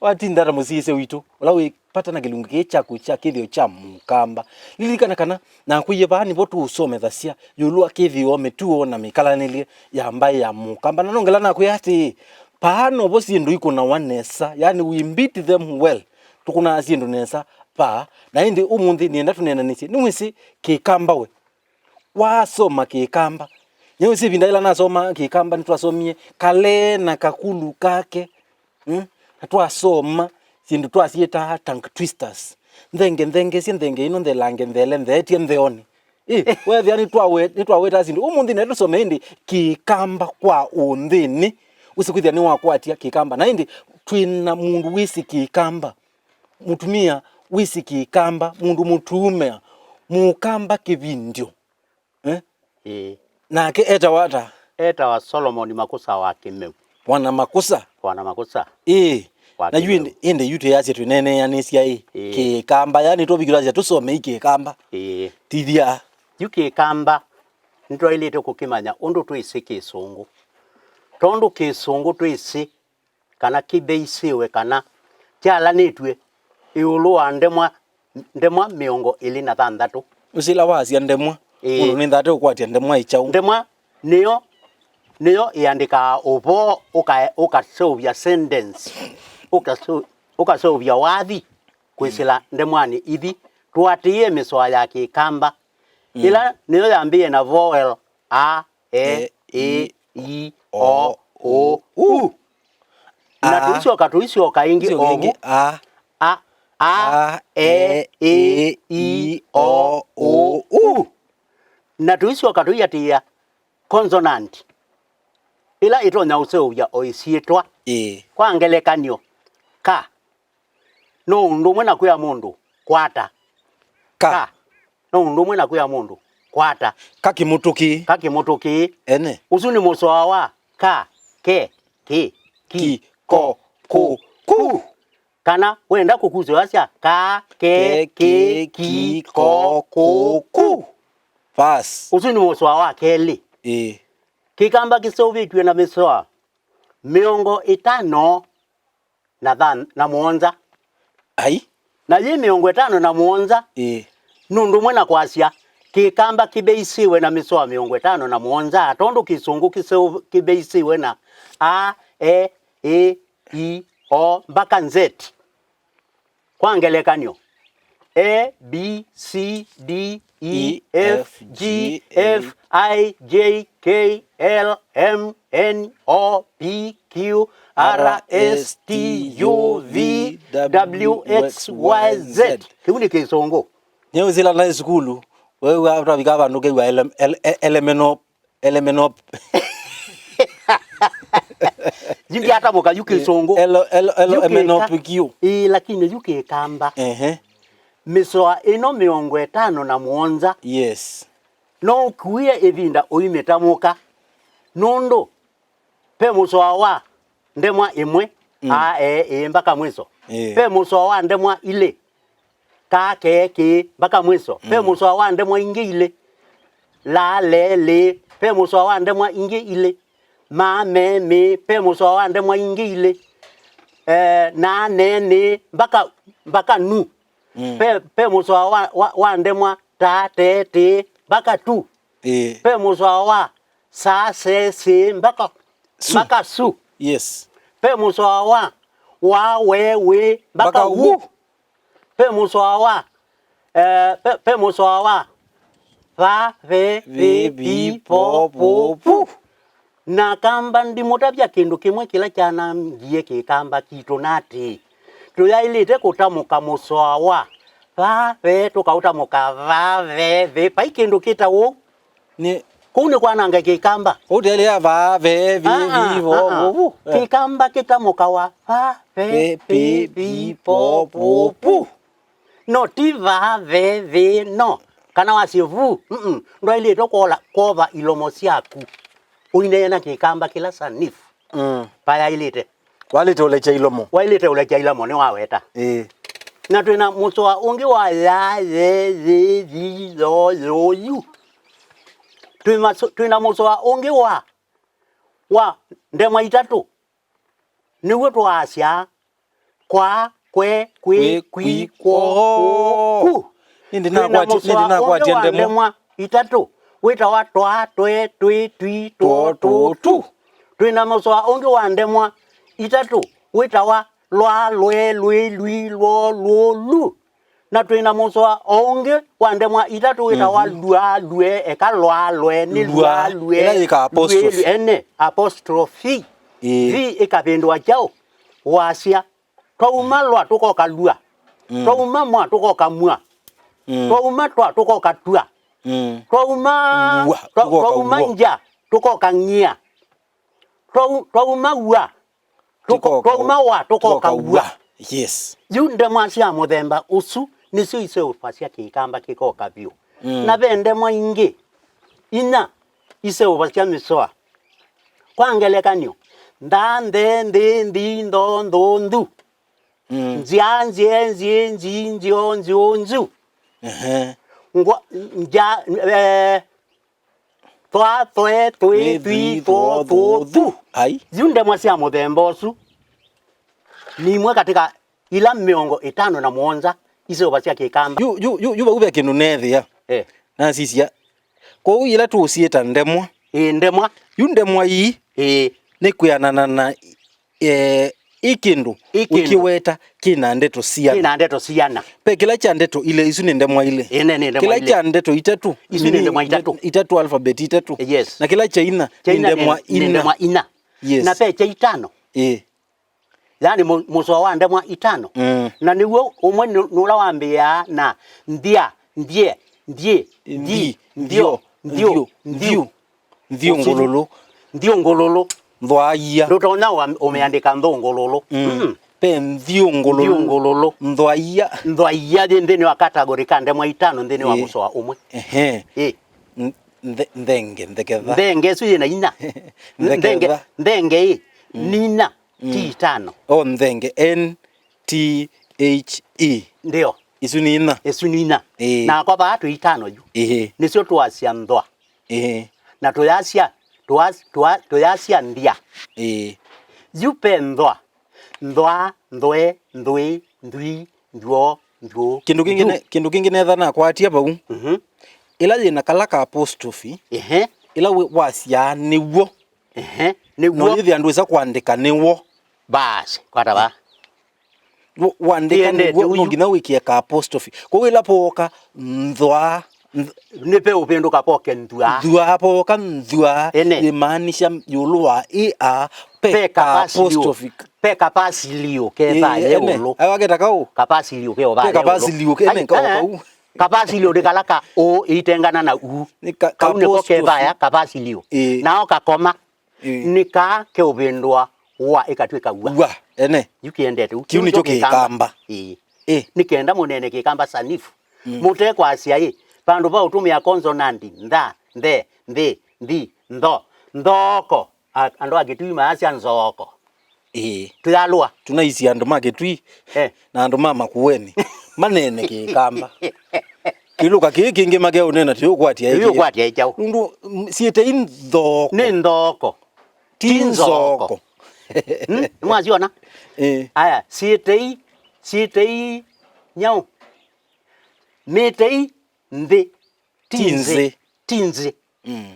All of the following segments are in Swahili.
watindara musise witu ulawe pata na kilungu kechaku cha kithio cha mukamba lilikana kana na kuye bani botu usome thasia yulua kithio metuo na mikalanili ya mbai ya mukamba na nongela na kuyati paano bosi ndu iko na wanesa yani we beat them well tukuna asindu nesa pa na indi umundi nienda tunena nisi nimwisi kikamba we wasoma kikamba nyeusi vindaila nasoma kikamba nitwasomie kale na kakulu kake atwasoma sindu twasieta tank twisters ndenge sindenge ino ndelange ndele ndetie ndeoni wewe yani twaweta sindu umundi netu some indi kikamba kwa undhini usikwithia ni wakwatia kikamba na indi twina mundu wisi kikamba mutumia wisi kikamba mundu mutume mukamba kivindio na ke eta wa Solomon Makusa wa Kimeu wana Makusa na inde yute yache tunene yanisia kikamba yani tobigiraje tusome ikikamba tidia yukikamba ndo ilete kukimanya ondo twise kisungu tondo kisungu twise kana kibeisiwe kana kyala nitwe iulu ndemwa miongo ili na thandatu usila wazi ndemwa ulu ni ndate ukwatia ndemwa ichau ndemwa niyo iandika ubo ukasovya sentence ukasovya wathi kwisila ndemwani ithi tuatie miswa ya kikamba ila niyo yambie na vowel a e i o u na tuisioka ingi ogu a e i o u na tuisioka tuyatia consonant ila itonya usovya oisietwa kwa ngelekanyo ka no ndumwe na kuya mundu kwata ka no ndumwe na kuya mundu kwata kakimutuki ene usuni muswa wa ka ke ki ko ku kana wenda kukuzo asya ka ke ki ko ku pass usuni muswa wa keli kikamba kisovitwe na miswa miongo itano na muonza ai na ye miongo itano na muonza nundu mwena kwasya kikamba kibeisiwe na miswa miongo itano na muonza atondo kisungu kibeisiwe na a e i o mpaka z kwa ngelekanyo A B C D E F G F I J K L M N O P Q R S T U V W X Y Z kiuni kisongo nyeo zila na skulu wewe atabika bantu ke wa elemeno Jimbi hata moka yuki songo elemeno pq lakini yuki kamba miswa ino miongo itano na muonza yes no kuye evinda oimetamuka nondo pe muswa wa ndemwa imwe a e mpaka mwiso pe muswa wa ndemwa ile ka ke mpaka mwiso pe muswa wa ndemwa inge ile la le pe muswa wa ndemwa inge ile ma me pe muswa wa ndemwa inge ile na ne mpaka nu pe muswa wa ndemwa ta te mpaka tu pe muswa wa sa se mpaka su yes pe muswa wa we mpaka wu pe muswa wa pe muswa wa va ve bi po pu na kamba ndi mutabya kindu kimwe kila cyana ngiye kikamba kito nati tuyailite kutamuka muswa wa va ve tukautamuka va ve pa kindu kitawo ni kuni kwananga kikamba udele ya va ve vo kikamba kitamuka wa va ve bi po pu no ti va ve no kana wasivu ndo ile tokola kova ilomo syaku uinena kikamba kila sanifu paya ilite walite ulecha ilomo ni waweta na twina muswa ungi wa ya ze zo yu twina muswa ungi wa ndemwa itatu niwe twasya kwa kwe kwi ko Nindi na kwa ndemwa itatu wita wa twa twe twi twi to tu twina muswa onge wa ndemwa itatu wita wa lwa lwe lwi lwi lo lu na twina muswa onge wa ndemwa itatu wita wa lwa lwe eka lwa lwe ni lwa lwe eka apostrophe ene apostrophe vi ekapendwa chao wasia twauma lwa tukoka lwa twauma mwa tukoka mwa twauma twa tukoka twa twauma nja tukoka ngia twauma wa tukoka wa. Yes. Yunde mwasia muthemba usu nicio ise ufacia kikamba kikoka bio na bende mwa ingi ina ise ufacia misoa kwa ngelekanyo ndande ndi ndo ndu nzia nzio ngwa nja twa twe twi to ai yunde mwasia muthemba usu ni mwe katika ila miongo 57 ise ufacia kikamba yu ube kinu nethia na sisia ko ila tu usieta ndemwa ndemwa yundemwa yi ni kuyanana na ikindu ukiweta kina ndeto siana pe kila cha ndeto ile isu ni ndemwa ile kila cha ndeto itatu isu ni ndemwa itatu alphabet itatu yes. Na kila cha ina ndemwa ina yes. Na pe cha itano yani muswa wa ndemwa itano na niwo umwe nula wambia na ndia ndie ndio ngololo ndwaia ndotona umeandika ngololo pe ngololo ndwaia ndeni wa category kande mwa itano ndeni wa muswa umwe ndenge suye na ina ndenge nina T5 ndenge NTHE ndio isu nina na kwa batu itano yu nisio tuasia ndwa na tuyasia ndia yupe ndwa ndwe ndwi ndwo kindu kingine thana kwatia bau ila yina kala ka apostrophe ila wasia niwo no yithi andu isa kuandika niwo basi kwata ba wandika niwo ngina wikia ka apostrophe ko ila poka ndwa nipe upendo kapoke ndwa poka ndwa imaanisha yulwa pe apostrophe pe kapasilio ke ba yolo awageta kau kapasilio ke ba kapasilio ke ne kau kapasilio de kalaka o itengana na u kaune ko ke ba ya kapasilio nao kakoma nika ke upendwa wa ikatweka wa yukiende tu kiuni cho kikamba nikenda munene kikamba sanifu mute kwa asia pandu ba utumia consonanti nda ndi ndo ndoko ando agituma asia nzoko tuyalwa tunaisi andu magetwi na andu mama kuweni manene kikamba kiluka kingi mage unena tyo kwatia ijao ndu siete indoko ni ndoko tinzoko mwaziona aya siete nyao metei ndi tinze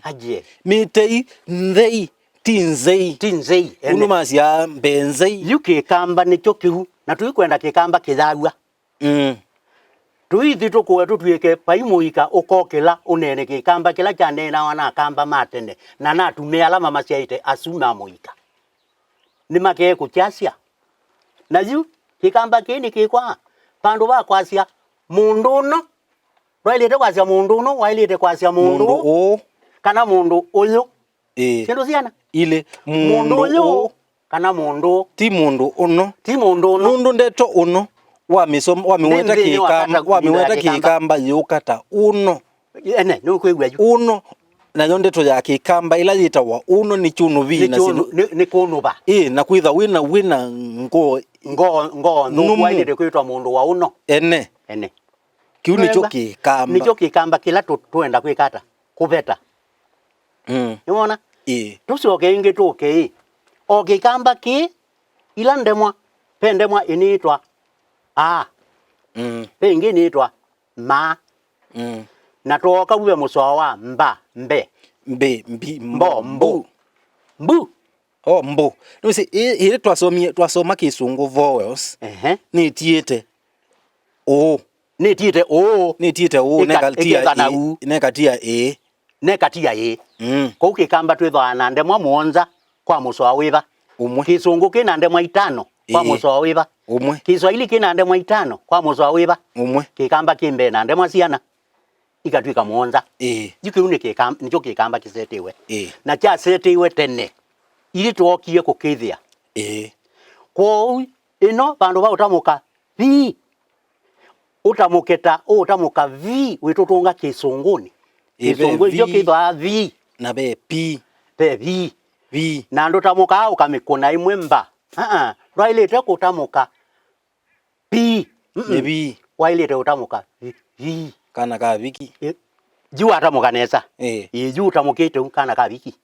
aje metei ndei tinzei uno masia mbenzei yuke kamba nicho kihu na tuikwenda kikamba kitharua tuithi tukwetu tuike paimuika ukokela unene kikamba kila chane na wana kamba matene na natume alama masiaite asuma muika ni make kuchasia na yu kikamba kini kikwa pandu ba kwasia mundu no wailite kwasia mundu no wailite kwasia mundu kana mundu uyu kendo siana ile mundu uyu kana mundu ti mundu uno mundu ndeto uno wamiweta kikamba yukata uno ene nukwigwa uno nayo ndeto ya kikamba ila yitawa uno ni chunu vi na sinu ni kunuba na kwitha wina ngo wailite kwitwa mundu wa uno ene kiuni cho kikamba nicho kikamba kila tuenda kwikata kubeta umeona tusioke ingi tuke o kikamba ki ila ndemwa pe ndemwa iniitwa a pe ingine iniitwa ma na toka uwe musoa wa mba mbe mbi mbo mbu mbu no se ile twasoma kisungu vowels ni tiete o nekatia e ko kikamba twithwa na ndemwa muonza kwa musoa wiva umwe kisungu kina ndemwa 5 kwa musoa wiva umwe Kiswahili kina ndemwa 5 kwa musoa wiva umwe kikamba kimbe na ndemwa ciana ikatwika muonza yukiune kikamba nicho kikamba kisetiwe na cha setiwe tene ili tuokie kukithia kwa ino bandu ba utamuka vi utamuka vi witutunga kisunguni kisungu hicho kitwa vi na be pi vi na ndo tamuka ukamikuna imwe mba rwailete kutamuka pi vi wailete utamuka vi kana ka viki juu atamuka nesa juu utamukite kana ka viki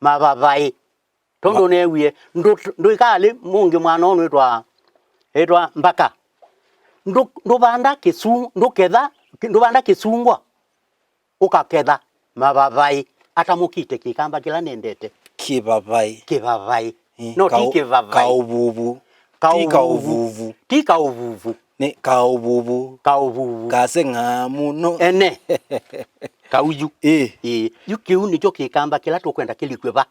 mabavai tondo newie ndo ikale mungi mwana ono etwa mbaka ndo banda kisungu ndo banda kisungwa ukaketha mabavai atamukite kikamba kila nendete kibavai no tikivavai kauvuvu ne kauvuvu kasenga muno ene kauju yukiu nicho kikamba kila tokwenda kilikweva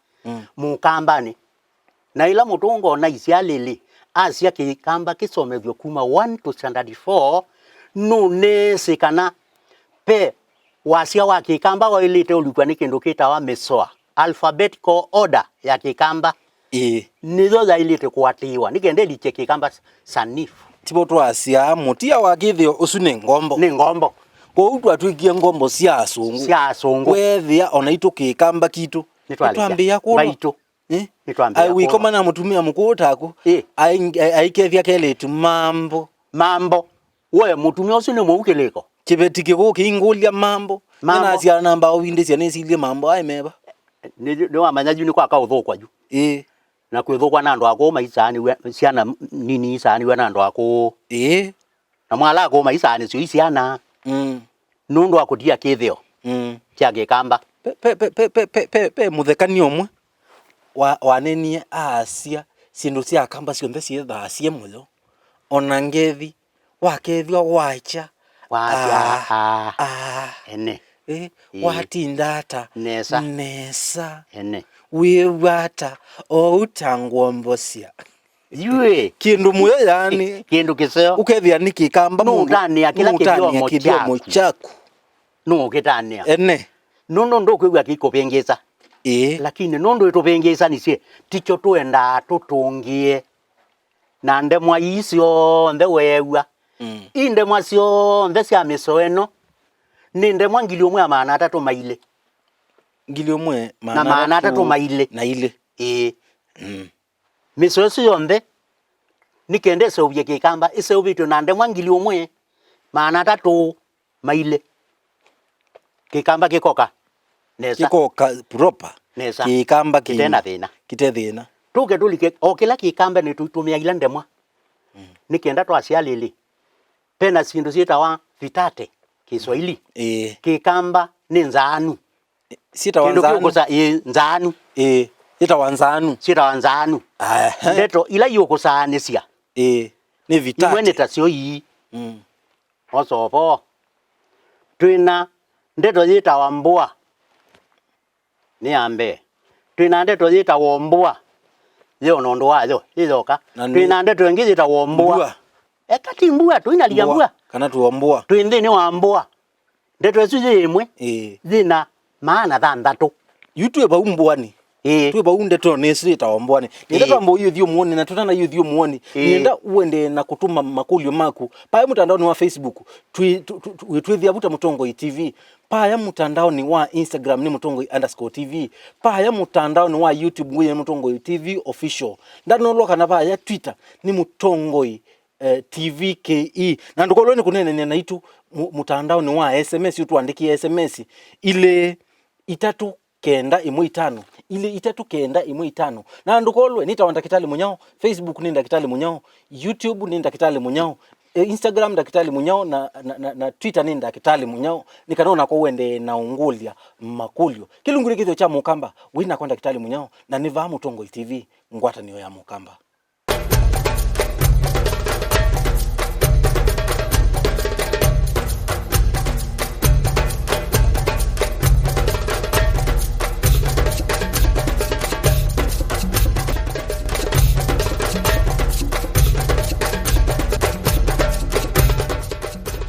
mukambani na ila mutungo na isialele asia kikamba kisomethyo kuma 1 to standard 4 no nese kana pe wasia wa kikamba wa ilite ulikuwa ni kindu kitawa mesoa alphabetical order ya kikamba nizo za ilite kuatiwa nikende liche kikamba sanifu tibo twasia mutia wa kithio usune ngombo ko utwa twikie ngombo cia asungu wethia ona itu kikamba kitu twambia ko baito ai wikoma na mutumia mukutaku aikethia keletu mambo we mutumia usune muukileko kibetike ko kingulia mambo na cia namba winde cia nesilie mambo ai meba ni wa manyanyu ni kwa ka uthokwa ju na kwithokwa na ndo ako maisani ciana nini isani we na ndo ako na mwala ako maisani cio ciana nundo akutia kithio kya gikamba pe muthekani omwe wanenie asia sindu cia kamba cionthe cietha cie mulo ona ngethi wakethio wacha ene watindata nesa ene wiwata o utangwombosia yue kindu muyo yani kindu kiseo ukethia nikikamba mutania kila kithiomo chaku no kitania ene nono ndo kwigwa kikopengeza lakini nondo itopengeza nicie ticho tuenda tutungie na ndemwa isio ndhe wewa indemwa sio ndhe cia misoeno ni ndemwa ngilio mwe maana 3 maile ngilio mwe maana 3 maile na ile miso sio ndhe nikende sobye kikamba iseubito na ndemwa ngilio mwe maana 3 maile kikamba kikoka nesa kikoka proper nesa kikamba kitethina tuke tulike okila kikamba ni tutumia ila ndemwa nikenda twasialili pena sindu cietawa vitate Kiswahili kikamba ni nzanu nzanu cietawa nzanu ndeto ila yukusanisia ni vitate imwe nitacio ii osopo twina ndeto cietawa mbua ni ambe twina ndeto cietawa mbua yo nondo wayo izoka twina ndeto ingi cietawa mbua kati mbua twina lia mbua kana tuombua twinthini wa mbua ndeto icio imwe zina maana 3 yutwe ba umbwani twe ba unde to nesi taombwani nenda mbo hiyo thio muone na tutana hiyo thio muone nenda uende na kutuma makulio maku paya mtandao ni wa Facebook twithia buta Mutongo TV paya mtandao ni wa Instagram ni Mutongo_TV paya mtandao ni wa YouTube ni Mutongo TV official ndano loka na paya Twitter ni Mutongo TVKE na ndokolo ni kunene na itu mtandao ni wa SMS utuandikie SMS ile 3 kenda imwe itano ile itatu kenda imwe itano na ndukolwe nita Ndakitali Munyao, Facebook ni Ndakitali Munyao, YouTube ni Ndakitali Munyao, Instagram Ndakitali Munyao na Twitter ni Ndakitali Munyao. Nikanona ko wende na ungulia makulyo kilungure kitho cha Mukamba wina kwa Ndakitali Munyao na niva Mutongo TV ngwata niyo ya Mukamba.